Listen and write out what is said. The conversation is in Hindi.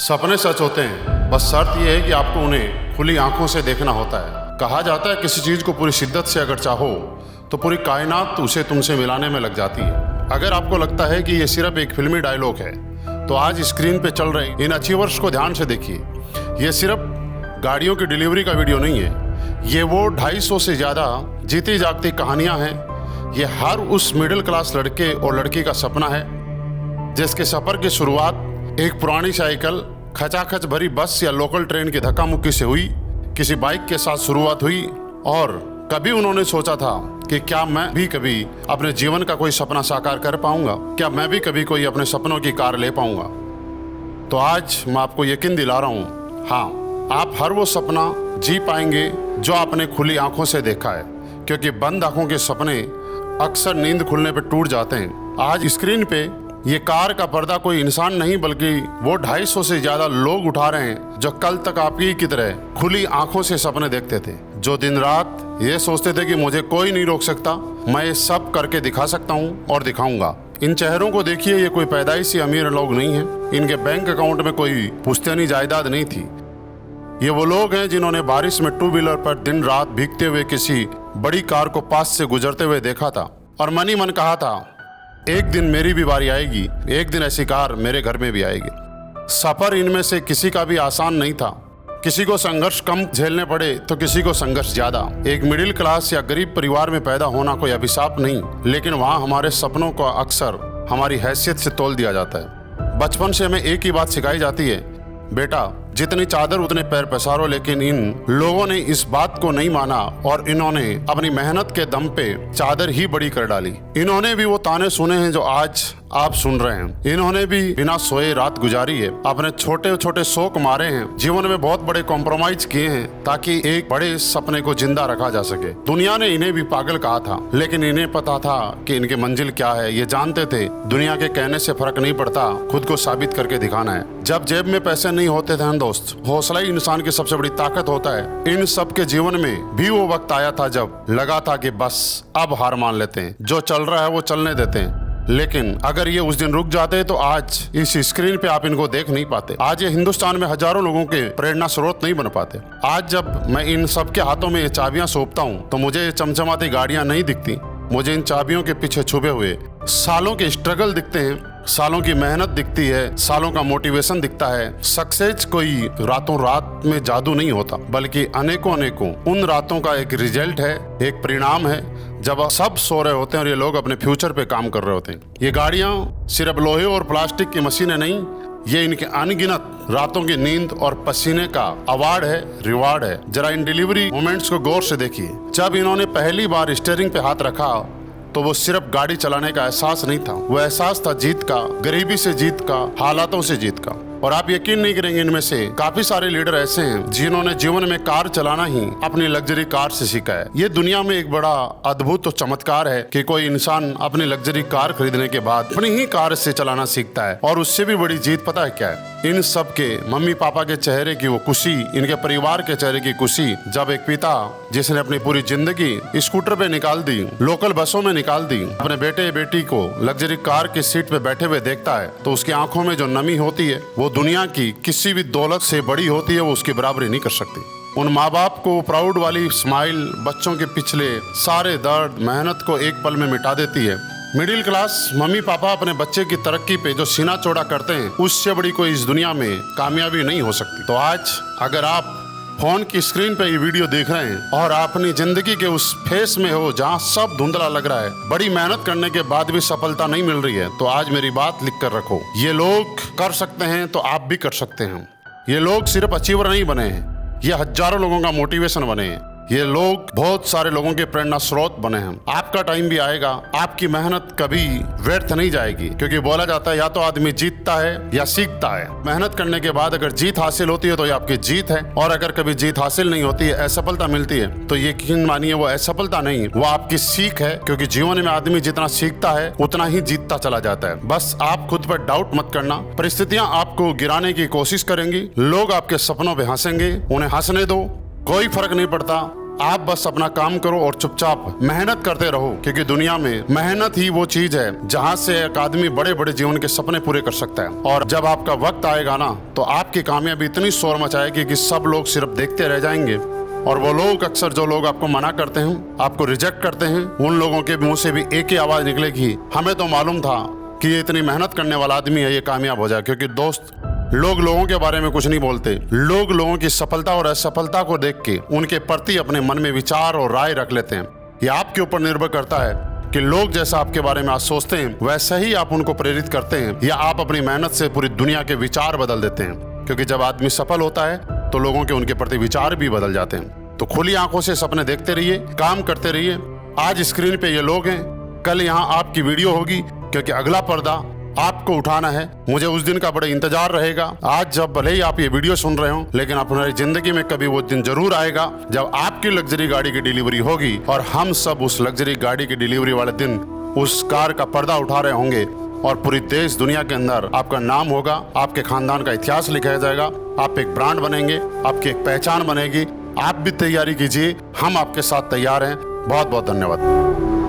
सपने सच होते हैं, बस शर्त यह है कि आपको उन्हें खुली आंखों से देखना होता है। कहा जाता है किसी चीज़ को पूरी शिद्दत से अगर चाहो तो पूरी कायनात उसे तुमसे मिलाने में लग जाती है। अगर आपको लगता है कि ये सिर्फ एक फिल्मी डायलॉग है तो आज स्क्रीन पे चल रहे इन अचीवर्स को ध्यान से देखिए। ये सिर्फ गाड़ियों की डिलीवरी का वीडियो नहीं है, ये वो 250 से ज़्यादा जीती जागती कहानियाँ हैं। ये हर उस मिडिल क्लास लड़के और लड़की का सपना है जिसके सफ़र की शुरुआत एक पुरानी साइकिल, खचाखच भरी बस या लोकल ट्रेन की धक्का मुक्की से हुई। किसी बाइक के साथ शुरुआत हुई और कभी उन्होंने सोचा था कि क्या मैं भी कभी अपने जीवन का कोई सपना साकार कर पाऊंगा, क्या मैं भी कभी कोई अपने सपनों की कार ले पाऊंगा। तो आज मैं आपको यकीन दिला रहा हूँ, हाँ, आप हर वो सपना जी पाएंगे जो आपने खुली आंखों से देखा है, क्योंकि बंद आंखों के सपने अक्सर नींद खुलने पर टूट जाते हैं। आज स्क्रीन पे ये कार का पर्दा कोई इंसान नहीं बल्कि वो 250 से ज्यादा लोग उठा रहे हैं जो कल तक आपकी की तरह खुली आंखों से सपने देखते थे, जो दिन रात ये सोचते थे कि मुझे कोई नहीं रोक सकता, मैं ये सब करके दिखा सकता हूँ और दिखाऊंगा। इन चेहरों को देखिए, ये कोई पैदाइशी अमीर लोग नहीं हैं, इनके बैंक अकाउंट में कोई पुश्तैनी जायदाद नहीं थी। ये वो लोग हैं जिन्होंने बारिश में 2 व्हीलर पर दिन रात भीगते हुए किसी बड़ी कार को पास से गुजरते हुए देखा था और मन ही मन कहा था, एक दिन मेरी भी बारी आएगी, एक दिन ऐसी कार मेरे घर में भी आएगी। सफर इनमें से किसी का भी आसान नहीं था। किसी को संघर्ष कम झेलने पड़े तो किसी को संघर्ष ज्यादा। एक मिडिल क्लास या गरीब परिवार में पैदा होना कोई अभिशाप नहीं, लेकिन वहाँ हमारे सपनों को अक्सर हमारी हैसियत से तोल दिया जाता है। बचपन से हमें एक ही बात सिखाई जाती है, बेटा जितनी चादर उतने पैर पसारो, लेकिन इन लोगों ने इस बात को नहीं माना और इन्होंने अपनी मेहनत के दम पे चादर ही बड़ी कर डाली। इन्होंने भी वो ताने सुने हैं जो आज आप सुन रहे हैं। इन्होंने भी बिना सोए रात गुजारी है, अपने छोटे छोटे शौक मारे हैं, जीवन में बहुत बड़े कॉम्प्रोमाइज किए हैं ताकि एक बड़े सपने को जिंदा रखा जा सके। दुनिया ने इन्हें भी पागल कहा था, लेकिन इन्हें पता था कि इनकी मंजिल क्या है। ये जानते थे दुनिया के कहने से फर्क नहीं पड़ता, खुद को साबित करके दिखाना है। जब जेब में पैसे नहीं होते थे दोस्त, हौसला ही इंसान की सबसे बड़ी ताकत होता है। इन सब के जीवन में भी वो वक्त आया था जब लगा था कि बस अब हार मान लेते हैं, जो चल रहा है वो चलने देते हैं। लेकिन अगर ये उस दिन रुक जाते तो आज इस स्क्रीन पे आप इनको देख नहीं पाते। आज ये हिंदुस्तान में हजारों लोगों के प्रेरणा स्रोत नहीं बन पाते। आज जब मैं इन सबके हाथों में ये चाबियां सौंपता हूँ तो मुझे चमचमाती गाड़ियां नहीं दिखती, मुझे इन चाबियों के पीछे छुपे हुए सालों के स्ट्रगल दिखते हैं, सालों की मेहनत दिखती है, सालों का मोटिवेशन दिखता है। सक्सेस कोई रातों रात में जादू नहीं होता, बल्कि अनेकों उन रातों का एक रिजल्ट है, एक परिणाम है जब सब सो रहे होते हैं और ये लोग अपने फ्यूचर पे काम कर रहे होते हैं। ये गाड़ियां सिर्फ लोहे और प्लास्टिक की मशीनें नहीं, ये इनके अनगिनत रातों की नींद और पसीने का अवार्ड है, रिवार्ड है। जरा इन डिलीवरी मोमेंट्स को गौर से देखिए। जब इन्होंने पहली बार स्टीयरिंग पे हाथ रखा तो वो सिर्फ गाड़ी चलाने का एहसास नहीं था, वो एहसास था जीत का, गरीबी से जीत का, हालातों से जीत का। और आप यकीन नहीं करेंगे, इनमें से काफी सारे लीडर ऐसे हैं जिन्होंने जीवन में कार चलाना ही अपनी लग्जरी कार से सीखा है। ये दुनिया में एक बड़ा अद्भुत और चमत्कार है कि कोई इंसान अपनी लग्जरी कार खरीदने के बाद अपनी ही कार से चलाना सीखता है। और उससे भी बड़ी जीत पता है क्या है? इन सब के मम्मी पापा के चेहरे की वो खुशी, इनके परिवार के चेहरे की खुशी, जब एक पिता जिसने अपनी पूरी जिंदगी स्कूटर पे निकाल दी, लोकल बसों में निकाल दी, अपने बेटे बेटी को लग्जरी कार की सीट पे बैठे हुए देखता है तो उसकी आंखों में जो नमी होती है वो दुनिया की किसी भी दौलत से बड़ी होती है, वो उसकी बराबरी नहीं कर सकती। उन माँ बाप को प्राउड वाली स्माइल बच्चों के पिछले सारे दर्द मेहनत को एक पल में मिटा देती है। मिडिल क्लास मम्मी पापा अपने बच्चे की तरक्की पे जो सीना चौड़ा करते हैं, उससे बड़ी कोई इस दुनिया में कामयाबी नहीं हो सकती। तो आज अगर आप फोन की स्क्रीन पे ये वीडियो देख रहे हैं और आप अपनी जिंदगी के उस फेस में हो जहाँ सब धुंधला लग रहा है, बड़ी मेहनत करने के बाद भी सफलता नहीं मिल रही है, तो आज मेरी बात लिख कर रखो। ये लोग कर सकते हैं तो आप भी कर सकते हैं। ये लोग सिर्फ अचीवर नहीं बने हैं, ये हजारों लोगों का मोटिवेशन बने हैं। ये लोग बहुत सारे लोगों के प्रेरणा स्रोत बने हैं। आपका टाइम भी आएगा, आपकी मेहनत कभी व्यर्थ नहीं जाएगी, क्योंकि बोला जाता है या तो आदमी जीतता है या सीखता है। मेहनत करने के बाद अगर जीत हासिल होती है तो ये आपकी जीत है, और अगर कभी जीत हासिल नहीं होती है, असफलता मिलती है, तो यकीन मानिए वो असफलता नहीं, वो आपकी सीख है। क्योंकि जीवन में आदमी जितना सीखता है उतना ही जीतता चला जाता है। बस आप खुद पर डाउट मत करना। परिस्थितियां आपको गिराने की कोशिश करेंगी, लोग आपके सपनों पे हंसेंगे, उन्हें हंसने दो, कोई फर्क नहीं पड़ता। आप बस अपना काम करो और चुपचाप मेहनत करते रहो, क्योंकि दुनिया में मेहनत ही वो चीज है जहां से एक आदमी बड़े बड़े जीवन के सपने पूरे कर सकता है। और जब आपका वक्त आएगा ना, तो आपकी कामयाबी इतनी शोर मचाएगी कि सब लोग सिर्फ देखते रह जाएंगे। और वो लोग अक्सर जो लोग आपको मना करते हैं, आपको रिजेक्ट करते हैं, उन लोगों के मुंह से भी एक ही आवाज निकलेगी, हमें तो मालूम था कि ये इतनी मेहनत करने वाला आदमी है, ये कामयाब हो जाए। क्योंकि दोस्त, लोग लोगों के बारे में कुछ नहीं बोलते, लोग लोगों की सफलता और असफलता को देख के उनके प्रति अपने मन में विचार और राय रख लेते हैं। ये आपके ऊपर निर्भर करता है कि लोग जैसा आपके बारे में आज सोचते हैं, वैसा ही आप उनको प्रेरित करते हैं, या आप अपनी मेहनत से पूरी दुनिया के विचार बदल देते हैं। क्योंकि जब आदमी सफल होता है तो लोगों के उनके प्रति विचार भी बदल जाते हैं। तो खुली आंखों से सपने देखते रहिए, काम करते रहिए। आज स्क्रीन पे ये लोग हैं, कल यहाँ आपकी वीडियो होगी, क्योंकि अगला पर्दा आपको उठाना है। मुझे उस दिन का बड़ा इंतजार रहेगा। आज जब भले ही आप ये वीडियो सुन रहे हो, लेकिन अपनी जिंदगी में कभी वो दिन जरूर आएगा जब आपकी लग्जरी गाड़ी की डिलीवरी होगी और हम सब उस लग्जरी गाड़ी की डिलीवरी वाले दिन उस कार का पर्दा उठा रहे होंगे और पूरी देश दुनिया के अंदर आपका नाम होगा, आपके खानदान का इतिहास लिखा जाएगा, आप एक ब्रांड बनेंगे, आपकी एक पहचान बनेगी। आप भी तैयारी कीजिए, हम आपके साथ तैयार हैं। बहुत बहुत धन्यवाद।